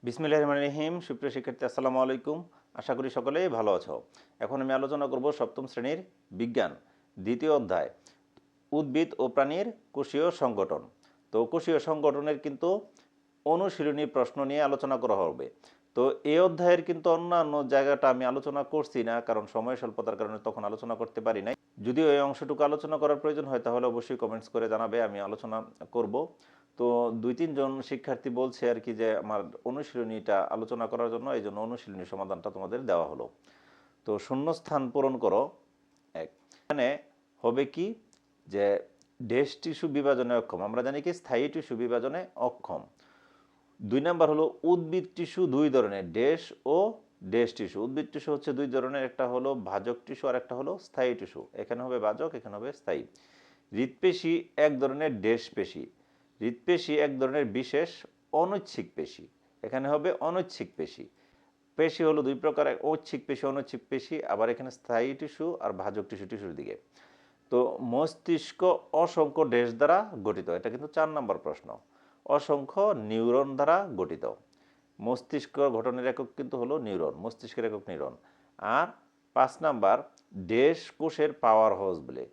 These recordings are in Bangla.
বিসমিল্লাহির রহমানির রহিম। সুপ্রিয় শিক্ষার্থী, আসসালামু আলাইকুম। আশা করি সকলেই ভালো আছো। এখন আমি আলোচনা করব সপ্তম শ্রেণীর বিজ্ঞান দ্বিতীয় অধ্যায় উদ্ভিদ ও প্রাণীর কোষীয় সংগঠন। তো কোষীয় সংগঠনের কিন্তু অনুশীলনী প্রশ্ন নিয়ে আলোচনা করা হবে। তো এই অধ্যায়ের কিন্তু অন্যান্য জায়গাটা আমি আলোচনা করছি না, কারণ সময় স্বল্পতার কারণে তখন আলোচনা করতে পারি নাই। যদিও এই অংশটুকু আলোচনা করার প্রয়োজন হয় তাহলে অবশ্যই কমেন্টস করে জানাবে, আমি আলোচনা করব। তো 2-3 জন শিক্ষার্থী বলছে আর কি যে আমার অনুশীলনীটা আলোচনা করার জন্য, এই জন্য অনুশীলনী সমাধানটা তোমাদের দেওয়া হলো। তো শূন্যস্থান পূরণ করো। এখানে হবে কি যে ড্যাশ টিস্যু বিভাজনে অক্ষম, আমরা জানি কি স্থায়ী টিস্যু বিভাজনে অক্ষম। 2 নাম্বার হলো উদ্ভিদ টিস্যু দুই ধরনের, ড্যাশ ও ড্যাশ টিস্যু। উদ্ভিদ টিস্যু হচ্ছে দুই ধরনের, একটা হলো ভাজক টিস্যু আর একটা হলো স্থায়ী টিস্যু। এখানে হবে ভাজক, এখানে হবে স্থায়ী। হৃৎপেশি এক ধরনের ড্যাশ পেশি, হৃৎপেশি এক ধরনের বিশেষ অনৈচ্ছিক পেশি। এখানে হবে অনৈচ্ছিক পেশি। পেশি হলো দুই প্রকার, ঐচ্ছিক পেশি, অনৈচ্ছিক পেশি। আবার এখানে স্থায়ী টিস্যু আর ভাজক টিস্যু টিস্যুর দিকে। তো মস্তিষ্ক অসংখ্য ড্যাশ দ্বারা গঠিত, এটা কিন্তু 4 নম্বর প্রশ্ন। অসংখ্য নিউরন দ্বারা গঠিত। মস্তিষ্ক গঠনের একক কিন্তু হলো নিউরন, মস্তিষ্কের একক নিউরন। আর 5 নাম্বার ড্যাশ কোষের পাওয়ার হাউস বলে,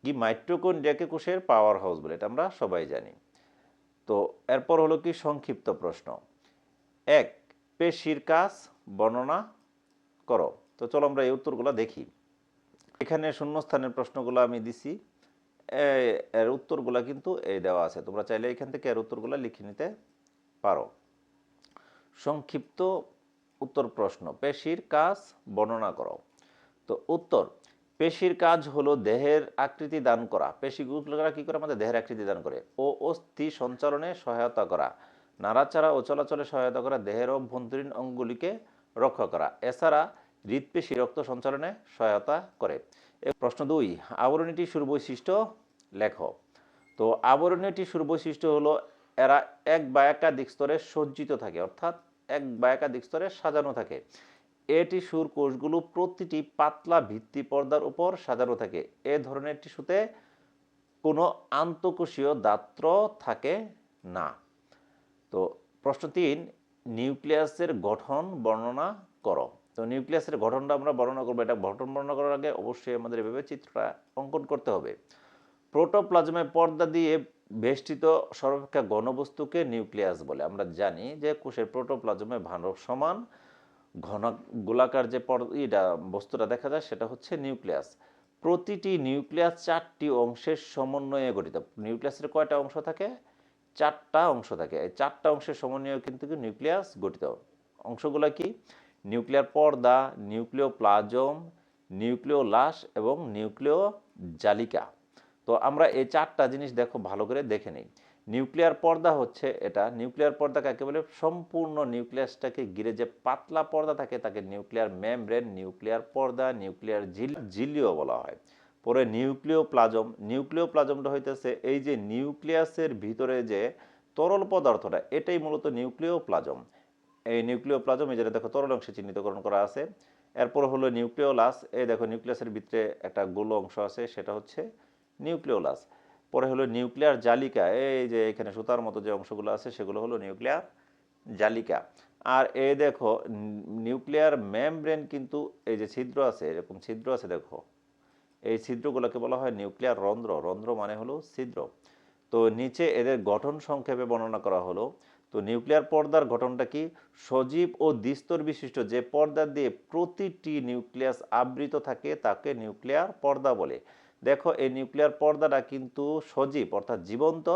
কি মাইটোকন্ড্রিয়াকে কোষের পাওয়ার হাউস বলে, এটা আমরা সবাই জানি। তো এরপর হলো কি সংক্ষিপ্ত প্রশ্ন। 1, পেশির কাজ বর্ণনা করো। তো চলো আমরা এই উত্তরগুলো দেখি। এখানে শূন্যস্থানের প্রশ্নগুলো আমি দিছি, এর উত্তরগুলো কিন্তু এই দেওয়া আছে, তোমরা চাইলে এখান থেকে এর উত্তরগুলো লিখে নিতে পারো। সংক্ষিপ্ত উত্তর প্রশ্ন, পেশির কাজ বর্ণনা করো। তো উত্তর, পেশির কাজ হলো দেহের আকৃতি দান করা। পেশিগুলোরা কি করে? আমাদের দেহের আকৃতি দান করে ও অস্থি সঞ্চালনে সহায়তা করা, নাড়াচাড়া ও চলাচলে সহায়তা করা, দেহের অভ্যন্তরীণ অঙ্গগুলিকে রক্ষা করা। এছাড়া হৃৎপেশি রক্ত সঞ্চালনে সহায়তা করে। প্রশ্ন 2, আবরণী টিস্যুর বৈশিষ্ট্য লেখো। তো আবরণীয় টিস্যুর বৈশিষ্ট্য হলো এরা এক বা একাধিক স্তরে সজ্জিত থাকে, অর্থাৎ এক বা একাধিক স্তরে সাজানো থাকে। এ টিস্যুর কোষগুলো প্রতিটি পাতলা ভিত্তি পর্দার উপর সাজানো থাকে। এ ধরনের টিস্যুতে কোনো আন্তঃকোষীয় দাত্র থাকে না। তো প্রশ্ন 3, নিউক্লিয়াসের গঠন বর্ণনা করো। তো নিউক্লিয়াসের গঠনটা আমরা বর্ণনা করবো। এটা গঠন বর্ণনা করার আগে অবশ্যই আমাদের এভাবে চিত্রটা অঙ্কন করতে হবে। প্রোটোপ্লাজমে পর্দা দিয়ে বেষ্টিত সর্বাপেক্ষা ঘনবস্তুকে নিউক্লিয়াস বলে। আমরা জানি যে কোষের প্রোটোপ্লাজমে সমান ঘন গোলাকার যে বস্তুটা দেখা যায় সেটা হচ্ছে নিউক্লিয়াস। প্রতিটি নিউক্লিয়াস 4টি অংশের সমন্বয়ে গঠিত। নিউক্লিয়াসের কয়টা অংশ থাকে? 4টা অংশ থাকে। এই 4টা অংশের সমন্বয়ে কিন্তু নিউক্লিয়াস গঠিত। অংশগুলো কি? নিউক্লিয়ার পর্দা, নিউক্লিওপ্লাজম, নিউক্লিওলাস এবং নিউক্লিয় জালিকা। তো আমরা এই 4টা জিনিস দেখো, ভালো করে দেখে নিই। নিউক্লিয়ার পর্দা হচ্ছে এটা। নিউক্লিয়ার পর্দা কাকে বলে? সম্পূর্ণ নিউক্লিয়াসটাকে ঘিরে যে পাতলা পর্দা থাকে তাকে নিউক্লিয়ার মেমব্রেন, নিউক্লিয়ার পর্দা, নিউক্লিয়ার ঝিল্লিও বলা হয়। পরে নিউক্লিওপ্লাজম, নিউক্লিওপ্লাজমটা হইতেছে এই যে নিউক্লিয়াসের ভিতরে যে তরল পদার্থটা, এটাই মূলত নিউক্লিওপ্লাজম। এই নিউক্লিওপ্লাজম, এই যেটা দেখো তরল অংশে চিহ্নিতকরণ করা আছে। এরপর হলো নিউক্লিওলাস, এই দেখো নিউক্লিয়াসের ভিতরে একটা গোল অংশ আছে, সেটা হচ্ছে নিউক্লিওলাস। পরে হলো নিউক্লিয়ার জালিকা, এই যে এখানে সুতার মতো যে অংশগুলো আছে সেগুলো হলো নিউক্লিয়ার জালিকা। আর এই দেখো নিউক্লিয়ার মেমব্রেন, কিন্তু এই যে ছিদ্র আছে, এরকম ছিদ্র আছে দেখো, এই ছিদ্রগুলোকে বলা হয় নিউক্লিয়ার রন্ধ্র। রন্ধ্র মানে হলো ছিদ্র। তো নিচে এদের গঠন সংক্ষেপে বর্ণনা করা হলো। তো নিউক্লিয়ার পর্দার গঠনটা কি? সজীব ও দ্বিস্তর বিশিষ্ট যে পর্দা দিয়ে প্রতিটি নিউক্লিয়াস আবৃত থাকে তাকে নিউক্লিয়ার পর্দা বলে। দেখো এই নিউক্লিয়ার পর্দাটা কিন্তু সজীব অর্থাৎ জীবন্ত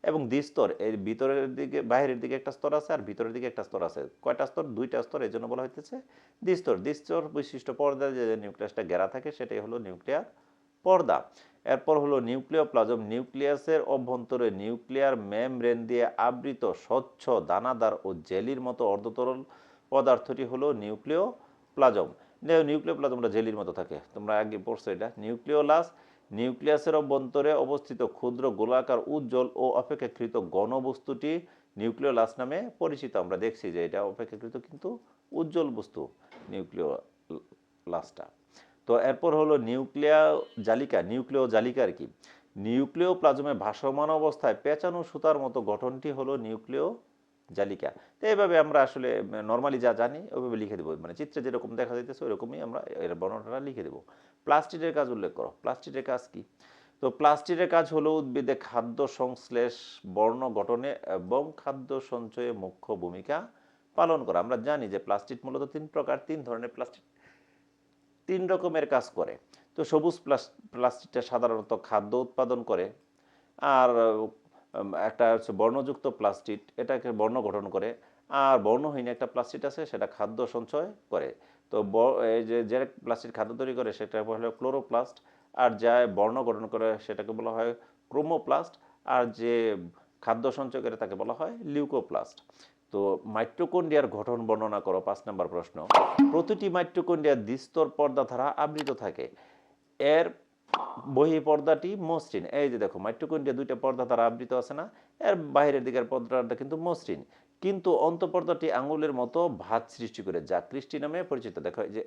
এবং দ্বিস্তর, এর ভিতরের দিকে বাইরের দিকে একটা স্তর আছে আর ভিতরের দিকে একটা স্তর আছে। কয়টা স্তর? 2টা স্তর, এই জন্য বলা হইতেছে দ্বিস্তর। দ্বিস্তর বিশিষ্ট পর্দা যে নিউক্লিয়াসটা ঘেরা থাকে সেটাই হলো নিউক্লিয়ার পর্দা। এরপর হলো নিউক্লিওপ্লাজম, নিউক্লিয়াসের অভ্যন্তরে নিউক্লিয়ার মেমব্রেন দিয়ে আবৃত স্বচ্ছ দানাদার ও জেলির মতো অর্ধতরল পদার্থটি হলো নিউক্লিওপ্লাজম। নিউক্লিওপ্লাজমটা জেলির মতো থাকে, তোমরা আগে পড়ছো এটা। নিউক্লিওলাস, নিউক্লিয়াসের অভ্যন্তরে অবস্থিত ক্ষুদ্র গোলাকার উজ্জ্বল ও অপেক্ষাকৃত ঘনবস্তুটি নিউক্লিওলাস নামে পরিচিত। আমরা দেখছি যে এটা অপেক্ষাকৃত কিন্তু উজ্জ্বল বস্তু নিউক্লিওলাসটা। তো এরপর হলো নিউক্লিয়ার জালিকা। নিউক্লিয় জালিকা আর কি? নিউক্লিওপ্লাজমে ভাসমান অবস্থায় পেঁচানো সুতার মতো গঠনটি হলো নিউক্লিয় জালিকা। তো এইভাবে আমরা আসলে নর্মালি যা জানি ওইভাবে লিখে দেবো, মানে চিত্রে যেরকম দেখা যাইতেছে ওইরকমই আমরা এর বর্ণনাটা লিখে দেবো। প্লাস্টিডের কাজ উল্লেখ করো। প্লাস্টিডের কাজ কি? তো প্লাস্টিডের কাজ হলো উদ্ভিদে খাদ্য সংশ্লেষ, বর্ণ গঠনে এবং খাদ্য সঞ্চয়ে মুখ্য ভূমিকা পালন করা। আমরা জানি যে প্লাস্টিড মূলত তিন প্রকার, তিন ধরনের প্লাস্টিক, তিন রকমের কাজ করে। তো সবুজ প্লাস্টিকটা সাধারণত খাদ্য উৎপাদন করে, আর একটা হচ্ছে বর্ণযুক্ত প্লাস্টিক, এটাকে বর্ণ গঠন করে, আর বর্ণহীন একটা প্লাস্টিক আছে সেটা খাদ্য সঞ্চয় করে। তো এই যে প্লাস্টিক খাদ্য তৈরি করে সেটা হলো ক্লোরোপ্লাস্ট, আর যা বর্ণ গঠন করে সেটাকে বলা হয় ক্রোমোপ্লাস্ট, আর যে খাদ্য সঞ্চয় করে তাকে বলা হয় লিউকোপ্লাস্ট। তো মাইটোকন্ড্রিয়ার গঠন বর্ণনা করো, 5 নম্বর প্রশ্ন। প্রতিটি মাইটোকন্ড্রিয়া দ্বিস্তর পর্দা দ্বারা আবৃত থাকে। এর বহিঃপর্দাটি মসৃণ। এই যে দেখো মাইটোকন্ড্রিয়া দুইটা পর্দা দ্বারা আবৃত আছে না, এর বাইরের দিকের পর্দাটা কিন্তু মসৃণ, কিন্তু অন্তঃপর্দাটি আঙুলের মতো ভাঁজ সৃষ্টি করে, যা ক্রিস্টি নামে পরিচিত। দেখো এই যে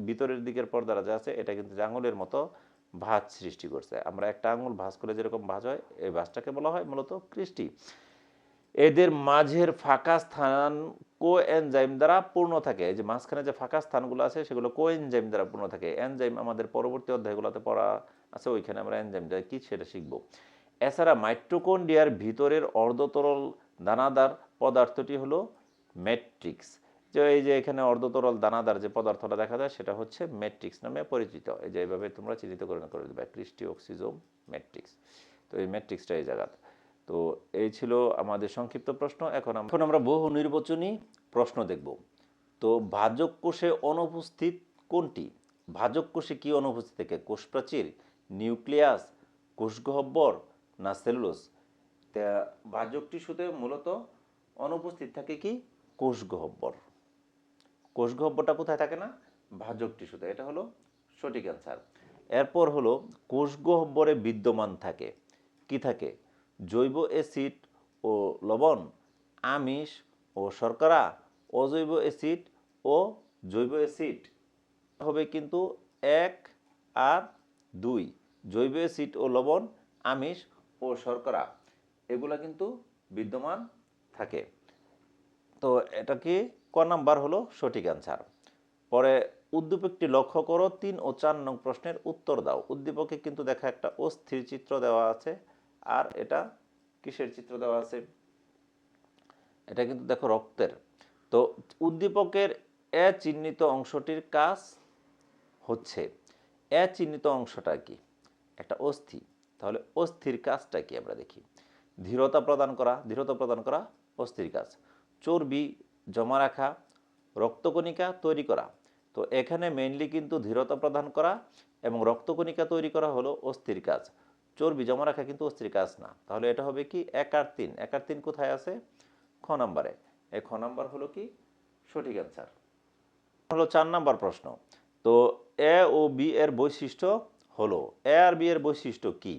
ভিতরের দিকের পর্দাটা যা আছে এটা কিন্তু আঙুলের মতো ভাঁজ সৃষ্টি করছে। আমরা একটা আঙুল ভাঁজ করে যেরকম ভাঁজ হয়, এই ভাঁজটাকে বলা হয় মূলত ক্রিস্টি। এদের মাঝের ফাঁকা স্থান কোএনজাইম দ্বারা পূর্ণ থাকে। এই যে মাঝখানে যে ফাঁকা স্থানগুলো আছে সেগুলো কোএনজাইম দ্বারা পূর্ণ থাকে। এনজাইম আমাদের পরবর্তী অধ্যায়গুলোতে পড়া আছে, ওইখানে আমরা এনজাইমটা কি সেটা শিখব। এছাড়া মাইটোকন্ড্রিয়ার ভিতরের অর্ধতরল দানাদার পদার্থটি হলো ম্যাট্রিক্স। যে এই যে এখানে অর্ধতরল দানাদার যে পদার্থটা দেখা যায় সেটা হচ্ছে ম্যাট্রিক্স নামে পরিচিত। এই যে এইভাবে তোমরা চিহ্নিত করে দেবে, ক্রিস্টি অক্সিজোম ম্যাট্রিক্স। তো এই ম্যাট্রিক্সটা এই জায়গাতে। তো এই ছিল আমাদের সংক্ষিপ্ত প্রশ্ন। এখন আমরা বহু নির্বাচনী প্রশ্ন দেখব। তো ভাজক কোষে অনুপস্থিত কোনটি? ভাজক কোষে কি অনুপস্থিত থাকে? কোষ প্রাচীর, নিউক্লিয়াস, কোষগহ্বর না সেলুলোজ? তা ভাজক টিস্যুতে মূলত অনুপস্থিত থাকে কি? কোষগহ্বর। কোষগহ্বরটা কোথায় থাকে না? ভাজক টিস্যুতে। এটা হলো সঠিক অ্যান্সার। এরপর হলো কোষগহ্বরে বিদ্যমান থাকে কি থাকে? জৈব অ্যাসিড ও লবণ, আমিষ ও শর্করা, অজৈব অ্যাসিড ও জৈব অ্যাসিড। হবে কিন্তু 1 আর 2। জৈব অ্যাসিড ও লবণ, আমিষ ও শর্করা এগুলা কিন্তু বিদ্যমান থাকে। তো এটা কি ক নাম্বার হলো সঠিক অ্যান্সার। পরে উদ্দীপকটি লক্ষ্য করো, 3 ও 4 নং প্রশ্নের উত্তর দাও। উদ্দীপকে কিন্তু দেখা একটা অস্থির চিত্র দেওয়া আছে, আর এটা কিসের চিত্র দেওয়া আছে? এটা কিন্তু দেখো রক্তের। তো উদ্দীপকের এ চিহ্নিত অংশটির কাজ হচ্ছে, এ চিহ্নিত অংশটা কি? একটা অস্থি। তাহলে অস্থির কাজটা কি আমরা দেখি। ধীরতা প্রদান করা, ধীরতা প্রদান করা অস্থির কাজ। চর্বি জমা রাখা, রক্তকণিকা তৈরি করা। তো এখানে মেইনলি কিন্তু ধীরতা প্রদান করা এবং রক্তকণিকা তৈরি করা হলো অস্থির কাজ। চর্বি জমা রাখা কিন্তু অস্থির কাজ না। তাহলে এটা হবে কি 1 আর 3। 1 আর 3 কোথায় আছে? খ নাম্বারে। এই খ নাম্বার হলো কি সঠিক অ্যান্সার। হলো 4 নাম্বার প্রশ্ন। তো এ ও বি এর বৈশিষ্ট্য হলো, এ আর বি এর বৈশিষ্ট্য কি?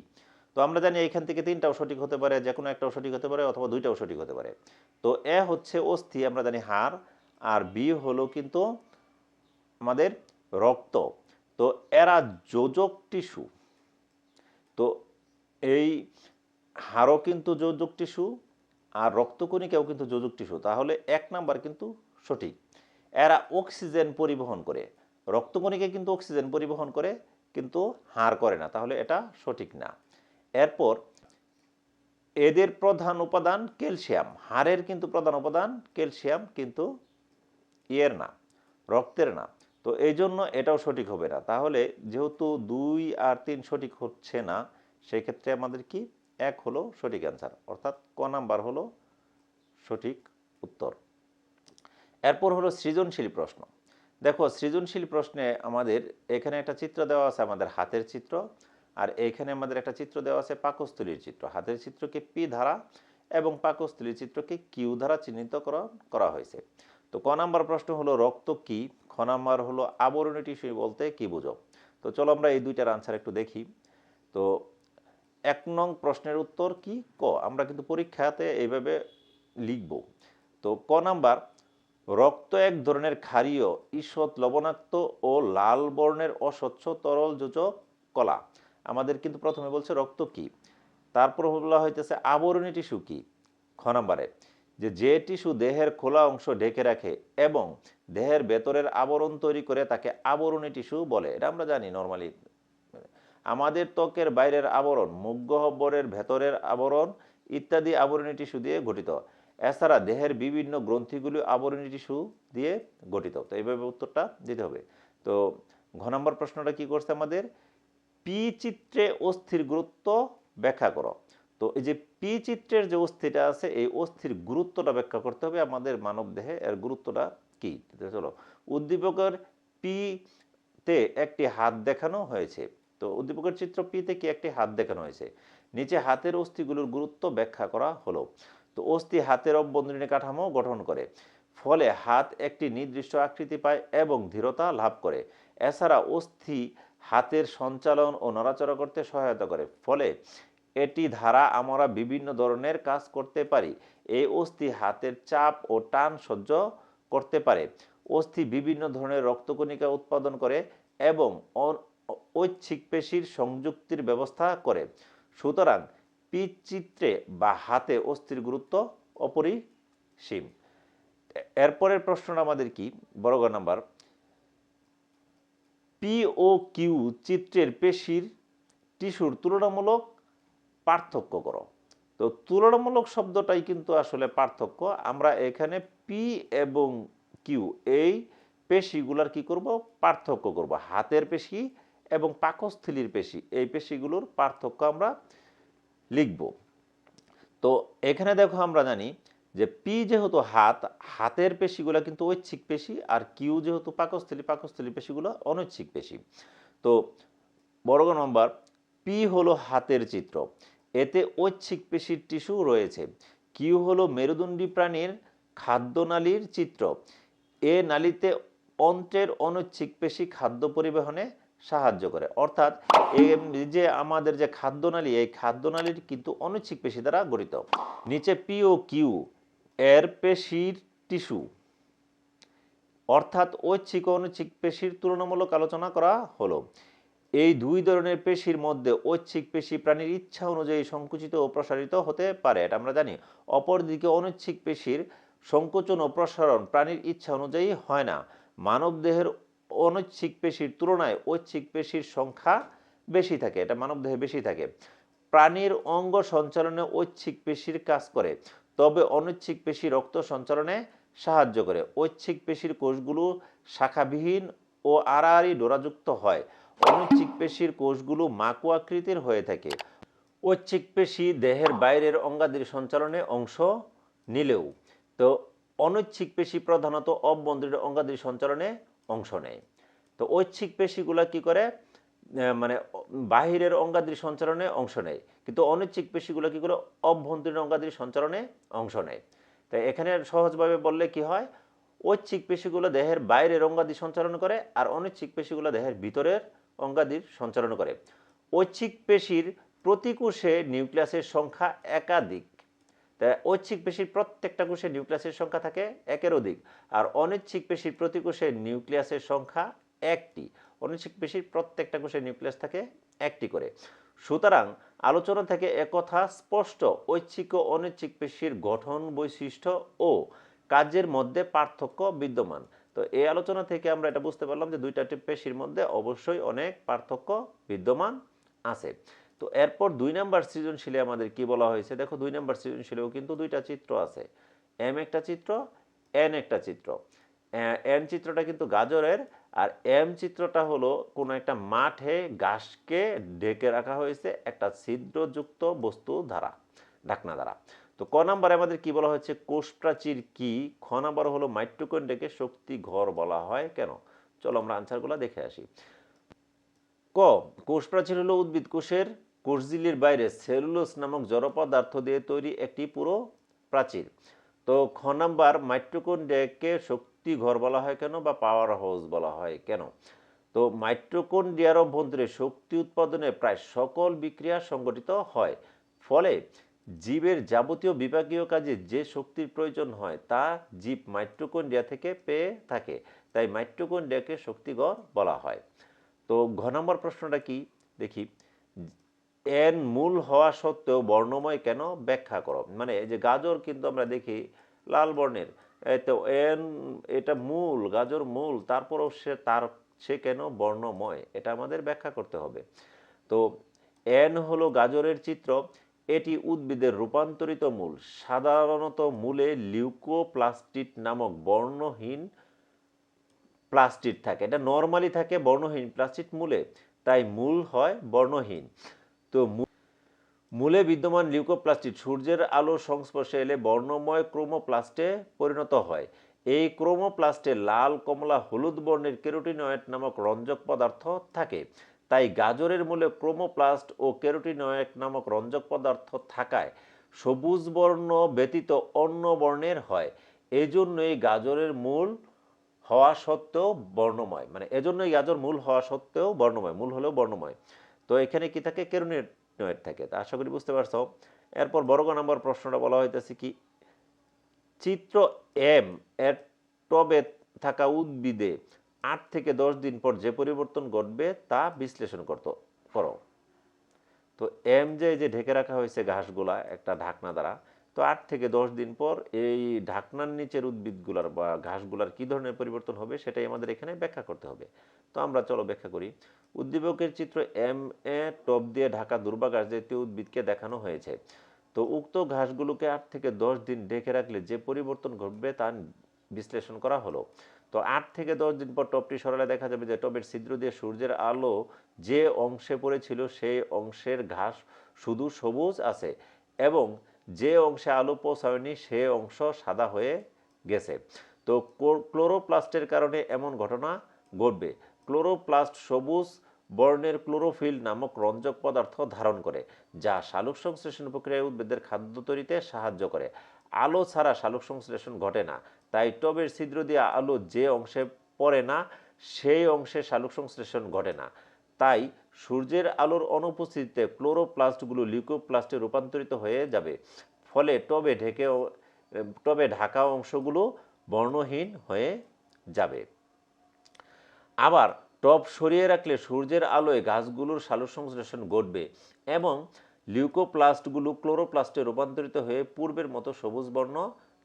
তো আমরা জানি এখান থেকে 3টাও সঠিক হতে পারে, যে কোনো একটাও সঠিক হতে পারে, অথবা 2টাও সঠিক হতে পারে। তো এ হচ্ছে অস্থি, আমরা জানি হাড়, আর বি হলো কিন্তু আমাদের রক্ত। তো এরা যোজক টিস্যু। তো এই হাড়ও কিন্তু যোজক টিস্যু, আর রক্তকণিকাও কিন্তু যোজক টিস্যু। তাহলে 1 নাম্বার কিন্তু সঠিক। এরা অক্সিজেন পরিবহন করে, রক্তকণিকা কিন্তু অক্সিজেন পরিবহন করে, কিন্তু হাড় করে না। তাহলে এটা সঠিক না। এরপর এদের প্রধান উপাদান ক্যালসিয়াম। হাড়ের কিন্তু প্রধান উপাদান ক্যালসিয়াম, কিন্তু ইয়ের না, রক্তের না। তো এই জন্য এটাও সঠিক হবে না। তাহলে যেহেতু 2 আর 3 সঠিক হচ্ছে না, সেই ক্ষেত্রে আমাদের কি 1 হলো সঠিক অ্যান্সার, অর্থাৎ ক নাম্বার হলো সঠিক উত্তর। এরপর হলো সৃজনশীল প্রশ্ন। দেখো সৃজনশীল প্রশ্নে আমাদের এখানে একটা চিত্র দেওয়া আছে, আমাদের হাতের চিত্র, আর এইখানে আমাদের একটা চিত্র দেওয়া আছে পাকস্থলীর চিত্র। হাতের চিত্রকে পি ধারা এবং পাকস্থলীর চিত্রকে কিউ ধারা চিহ্নিত করা হয়েছে। তো ক নাম্বার প্রশ্ন হলো রক্ত কি? খ নাম্বার হলো আবরণী টিস্যু বলতে কি বুঝো? তো চলো আমরা এই দুইটার আনসার একটু দেখি। তো 1 নং প্রশ্নের উত্তর কি? ক। আমরা কিন্তু পরীক্ষাতে এইভাবে লিখব। তো ক নাম্বার, রক্ত এক ধরনের ক্ষারীয়, ঈষৎ লবণাক্ত ও লাল বর্ণের অস্বচ্ছ তরল যোজক কলা। আমাদের কিন্তু প্রথমে বলছে রক্ত কি, তারপর বলা হইতেছে আবরণী টিস্যু কি খ নাম্বারে, যে টিস্যু দেহের খোলা অংশ ঢেকে রাখে এবং দেহের ভেতরের আবরণ তৈরি করে তাকে আবরণী টিস্যু বলে। এটা আমরা জানি নর্মালি। আমাদের ত্বকের বাইরের আবরণ, মুখ গহ্বরের ভেতরের আবরণ ইত্যাদি আবরণী টিস্যু দিয়ে গঠিত। এছাড়া দেহের বিভিন্ন গ্রন্থিগুলি আবরণী টিস্যু দিয়ে গঠিত। তো এইভাবে উত্তরটা দিতে হবে। তো ঘ নম্বর প্রশ্নটা কি করছে আমাদের, পি চিত্রে অস্থির গুরুত্ব ব্যাখ্যা করো। তো এই যে পি চিত্রের যে অস্থিটা আছে, এই অস্থির গুরুত্বটা ব্যাখ্যা করতে হবে আমাদের মানব দেহে। এর গুরুত্বটা কি? চলো, উদ্দীপকের পি তে একটি হাত দেখানো হয়েছে। তো উদ্দীপকের চিত্র পি তে কি একটি হাত দেখানো হয়েছে। নিচে হাতের অস্থিগুলোর গুরুত্ব ব্যাখ্যা করা হলো। তো অস্থি হাতের অভ্যন্তরীণ কাঠামো গঠন করে, ফলে হাত একটি নির্দিষ্ট আকৃতি পায় এবং দৃঢ়তা লাভ করে। এছাড়া অস্থি হাতের সঞ্চালন ও নড়াচড়া করতে সহায়তা করে, ফলে এটি দ্বারা আমরা বিভিন্ন ধরনের কাজ করতে পারি। এই অস্থি হাতের চাপ ও টান সহ্য করতে পারে। অস্থি বিভিন্ন ধরনের রক্তকণিকা উৎপাদন করে এবং ঐচ্ছিক পেশির সংযুক্তির ব্যবস্থা করে। সুতরাং পিচ চিত্রে বা হাতে অস্থির গুরুত্ব অপরিসীম। এরপরের প্রশ্নটা আমাদের কি, বড় নাম্বার, পি ও কিউ চিত্রের পেশির টিস্যুর তুলনামূলক পার্থক্য করো। তো তুলনামূলক শব্দটাই কিন্তু আসলে পার্থক্য। আমরা এখানে পি এবং কিউ এই পেশিগুলোর কি করব, পার্থক্য করব। হাতের পেশি এবং পাকস্থলীর পেশি, এই পেশিগুলোর পার্থক্য আমরা লিখব। তো এখানে দেখো আমরা জানি যে পি যেহেতু হাত, হাতের পেশিগুলো কিন্তু ঐচ্ছিক পেশি, আর কিউ যেহেতু পাকস্থলী, পাকস্থলী পেশিগুলো অনৈচ্ছিক পেশি। তো বড় নম্বর, পি হলো হাতের চিত্র, এতে ঐচ্ছিক পেশির টিস্যু রয়েছে। কিউ হলো মেরুদণ্ডী প্রাণীর খাদ্যনালীর চিত্র, এ নালীতে অন্ত্রের অনৈচ্ছিক পেশি খাদ্য পরিবহনে সাহায্য করে। অর্থাৎ এই যে আমাদের যে খাদ্যনালী, এই খাদ্যনালীর কিন্তু অনৈচ্ছিক পেশি দ্বারা গঠিত। নিচে পি ও কিউ এর পেশির টিস্যু, অর্থাৎ ঐচ্ছিক ও অনৈচ্ছিক পেশির তুলনামূলক আলোচনা করা হলো। এই দুই ধরনের পেশির মধ্যে ঐচ্ছিক পেশি প্রাণীর ইচ্ছা অনুযায়ী সংকুচিত ও প্রসারিত হতে পারে, এটা আমরা জানি। অপরদিকে অনৈচ্ছিক পেশির সংকোচন ও প্রসারণ প্রাণীর ইচ্ছা অনুযায়ী হয় না। মানব দেহের অনৈচ্ছিক পেশির তুলনায় ঐচ্ছিক পেশির সংখ্যা বেশি থাকে, এটা মানব দেহে বেশি থাকে। প্রাণীর অঙ্গ সঞ্চালনে ঐচ্ছিক পেশির কাজ করে, তবে অনৈচ্ছিক পেশি রক্ত সঞ্চালনে সাহায্য করে। ঐচ্ছিক পেশির কোষগুলো শাখাবিহীন ও আড়াআড়ি ডোরাযুক্ত হয়। অনৈচ্ছিক পেশির কোষগুলো মাকু আকৃতির হয়ে থাকে। ঐচ্ছিক পেশি দেহের বাইরের অঙ্গাদির সঞ্চালনে অংশ নিলেও তো অনৈচ্ছিক পেশি প্রধানত অভ্যন্তরীণ অঙ্গাদির সঞ্চালনে অংশ নেয়। তো ঐচ্ছিক পেশিগুলো কি করে, মানে বাহিরের অঙ্গাদির সঞ্চালনে অংশ নেয়, কিন্তু অনৈচ্ছিক পেশিগুলো কি করে, অভ্যন্তরীণ অঙ্গাদির সঞ্চালনে অংশ নেয়। তাই এখানে সহজভাবে বললে কি হয়, ঐচ্ছিক পেশিগুলো দেহের বাইরের অঙ্গাদি সঞ্চালন করে, আর অনৈচ্ছিক পেশিগুলো দেহের ভিতরের অঙ্গাদির সঞ্চালন করে। ঐচ্ছিক পেশির প্রতি কোষে নিউক্লিয়াসের সংখ্যা একাধিক। তাই ঐচ্ছিক পেশির প্রত্যেকটা কোষে নিউক্লিয়াসের সংখ্যা থাকে একের অধিক, আর অনৈচ্ছিক পেশির প্রতি কোষে নিউক্লিয়াসের সংখ্যা একটি। অনৈচ্ছিক পেশির প্রত্যেকটা কোষে নিউক্লিয়াস থাকে একটি করে। সুতরাং আলোচনা থেকে একথা স্পষ্ট, ঐচ্ছিক ও অনৈচ্ছিক পেশির গঠন, বৈশিষ্ট্য ও কাজের মধ্যে পার্থক্য বিদ্যমান। তো এই আলোচনা থেকে আমরা এটা বুঝতে পারলাম যে দুইটা পেশির মধ্যে অবশ্যই অনেক পার্থক্য বিদ্যমান আছে। তো এরপর 2 নাম্বার সৃজনশীলে আমাদের কি বলা হয়েছে, দেখো 2 নাম্বার সৃজনশীলেও কিন্তু দুইটা চিত্র আছে, এম একটা চিত্র, এন একটা চিত্র। এন চিত্রটা কিন্তু গাজরের, আর এম চিত্রটা হলো কোনো একটা মাঠে ঘাসকে ঢেকে রাখা হয়েছে একটা ছিদ্রযুক্ত বস্তু দ্বারা, ঢাকনা দ্বারা। তো ক নাম্বারে আমাদের কি বলা হয়েছে, কোষ প্রাচীর কি। খ নাম্বার হলো মাইটোকন্ড্রিয়াকে শক্তি ঘর বলা হয় কেন। চলো আমরা আনসারগুলো দেখে আসি। ক, কোষ প্রাচীর হলো উদ্ভিদ কোষের কোষঝিল্লির বাইরে সেলুলোজ নামক জড় পদার্থ দিয়ে তৈরি একটি পুরো প্রাচীর। তো খ নাম্বার, মাইটোকন্ড্রিয়াকে শক্তি ঘর বলা হয় কেন বা পাওয়ার হাউস বলা হয় কেন। তো মাইটোকন্ড্রিয়ার অভ্যন্তরে শক্তি উৎপাদনে প্রায় সকল বিক্রিয়া সংগঠিত হয়, ফলে জীবের যাবতীয় বিভাগীয় কাজে যে শক্তির প্রয়োজন হয় তা জীব মাইটোকন্ড্রিয়া থেকে পেয়ে থাকে, তাই মাইটোকন্ড্রিয়াকে শক্তিঘর বলা হয়। তো ঘ নম্বর প্রশ্নটা কি দেখি, এন মূল হওয়া সত্ত্বেও বর্ণময় কেন ব্যাখ্যা করো। মানে এই যে গাজর কিন্তু আমরা দেখি লাল বর্ণের। এই তো এটা মূল, গাজর মূল, তারপরেও সে কেন বর্ণময়, এটা আমাদের ব্যাখ্যা করতে হবে। তো এন হলো গাজরের চিত্র। এটি উদ্ভিদের রূপান্তরিত মূল। সাধারণত মূলে লিউকোপ্লাস্টিড নামক বর্ণহীন প্লাস্টিড থাকে। এটা নর্মালি থাকে বর্ণহীন প্লাস্টিড মূলে, তাই মূল হয় বর্ণহীন। তো মূলে বিদ্যমান লিউকোপ্লাস্টিড সূর্যের আলোর সংস্পর্শে এলে বর্ণময় ক্রোমোপ্লাস্টে পরিণত হয়। এই ক্রোমোপ্লাস্টে লাল, কমলা, হলুদ বর্ণের ক্যারোটিনয়েড নামক রঞ্জক পদার্থ থাকে। তাই গাজরের মূলে ক্রোমোপ্লাস্ট ও ক্যারোটিনয়েড নামক রঞ্জক পদার্থ থাকায় সবুজ বর্ণ ব্যতীত অন্য বর্ণের হয়। এজন্যই গাজরের মূল হওয়া সত্ত্বেও বর্ণময়, মানে এজন্যই গাজর মূল হওয়া সত্ত্বেও বর্ণময়, মূল হলেও বর্ণময়। তো এখানে কি থাকে, ক্যারোটিনয়েড থাকে। তা আশা করি বুঝতে পারছো। এরপর বড় নম্বর প্রশ্নটা বলা হইতেছে কি, চিত্র এম এর টবে থাকা উদ্ভিদে 8 থেকে 10 দিন পর যে পরিবর্তন ঘটবে তা বিশ্লেষণ করো। তো এম যে ঢেকে রাখা হয়েছে ঘাসগুলা একটা ঢাকনা দ্বারা, তো 8 থেকে 10 দিন পর এই ঢাকনার নিচের উদ্ভিদগুলার বা ঘাসগুলার কি ধরনের পরিবর্তন হবে সেটাই আমাদের এখানে ব্যাখ্যা করতে হবে। তো আমরা চলো ব্যাখ্যা করি। উদ্দীপকের চিত্র এম এ টব দিয়ে ঢাকা দুর্বা ঘাস জাতীয় উদ্ভিদকে দেখানো হয়েছে। তো উক্ত ঘাসগুলোকে 8 থেকে 10 দিন ঢেকে রাখলে যে পরিবর্তন ঘটবে তা বিশ্লেষণ করা হলো। তো 8 থেকে 10 দিন পর টবটি সরালে দেখা যাবে যে টবের ছিদ্র দিয়ে সূর্যের আলো যে অংশে পড়েছিল সেই অংশের ঘাস শুধু সবুজ আছে এবং যে অংশে আলো পৌঁছায়নি সে অংশ সাদা হয়ে গেছে। তো ক্লোরোপ্লাস্টের কারণে এমন ঘটনা ঘটবে। ক্লোরোপ্লাস্ট সবুজ বর্ণের ক্লোরোফিল নামক রঞ্জক পদার্থ ধারণ করে, যা সালোক সংশ্লেষণ প্রক্রিয়ায় উদ্ভিদের খাদ্য তৈরিতে সাহায্য করে। আলো ছাড়া সালোক সংশ্লেষণ ঘটে না, তাই টবের ছিদ্র দিয়ে আলো যে অংশে পড়ে না সেই অংশে সালোক সংশ্লেষণ ঘটে না। তাই সূর্যের আলোর অনুপস্থিতিতে ক্লোরোপ্লাস্টগুলো লিউকোপ্লাস্টে রূপান্তরিত হয়ে যাবে, ফলে টবে ঢাকা অংশগুলো বর্ণহীন হয়ে যাবে। আবার টব সরিয়ে রাখলে সূর্যের আলোয় গাছগুলোর সালোক সংশ্লেষণ ঘটবে এবং লিউকোপ্লাস্টগুলো ক্লোরোপ্লাস্টে রূপান্তরিত হয়ে পূর্বের মতো সবুজ বর্ণ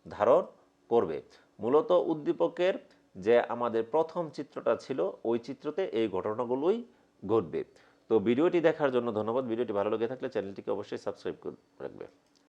ধারণ করবে। মূলত উদ্দীপকের যে আমাদের প্রথম চিত্রটা ছিল ওই চিত্রতে এই ঘটনাগুলোই ঘটবে। তো ভিডিওটি দেখার জন্য ধন্যবাদ। ভিডিওটি ভালো লেগে থাকলে চ্যানেলটিকে অবশ্যই সাবস্ক্রাইব করে রাখবে।